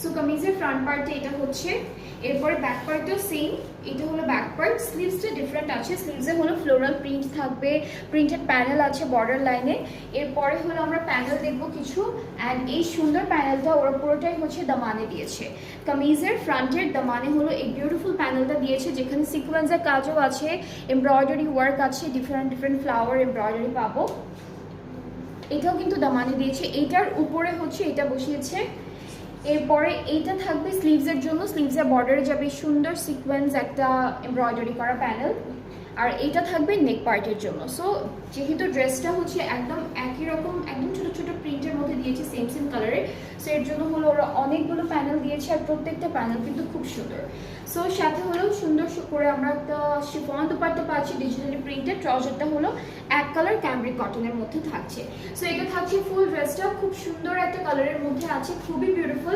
So কামিজের front পার্টে এটা হচ্ছে, এরপরে ব্যাক পার্টও সেম, এটা হলো ব্যাক পার্ট। স্লিভসটা ডিফারেন্ট আছে, স্লিভসে হলো ফ্লোরাল প্রিন্ট থাকবে, প্রিন্টেড প্যানেল আছে বর্ডার লাইনে। এরপরে হলো আমরা প্যানেল দেখবো কিছু, অ্যান্ড এই সুন্দর প্যানেলটা ওরা পুরোটাই হচ্ছে দামানে দিয়েছে। কামিজের ফ্রন্টের দামানে হলো এই বিউটিফুল প্যানেলটা দিয়েছে, যেখানে সিকোয়েন্সের কাজও আছে, এমব্রয়ডারি ওয়ার্ক আছে, ডিফারেন্ট ডিফারেন্ট ফ্লাওয়ার এমব্রয়ডারি পাবো। এটাও কিন্তু দামানে দিয়েছে, এইটার উপরে হচ্ছে এটা বসিয়েছে। এরপরে এইটা থাকবে স্লিভসের জন্য, স্লিভসের বর্ডারে যাবে সুন্দর সিকোয়েন্স একটা এমব্রয়ডারি করা প্যানেল, আর এটা থাকবে নেক পার্টের জন্য। সো যেহেতু ড্রেসটা হচ্ছে একদম একই রকম, একদম ছোট ছোট প্রিন্টের মধ্যে দিয়েছে, সেম সেম কালারের, সো এর জন্য হলো ওরা অনেকগুলো প্যানেল দিয়েছে, আর প্রত্যেকটা প্যানেল কিন্তু খুব সুন্দর। সো সাথে হলো সুন্দর করে আমরা একটা শিফন দুপাট্টা পাচ্ছি ডিজিটালি প্রিন্টেড, ট্রাউজারটা হলো এক কালার ক্যামব্রিক কটনের মধ্যে থাকছে। সো এটা থাকছে ফুল ড্রেসটা খুব সুন্দর একটা কালারের মধ্যে আছে, খুবই বিউটিফুল।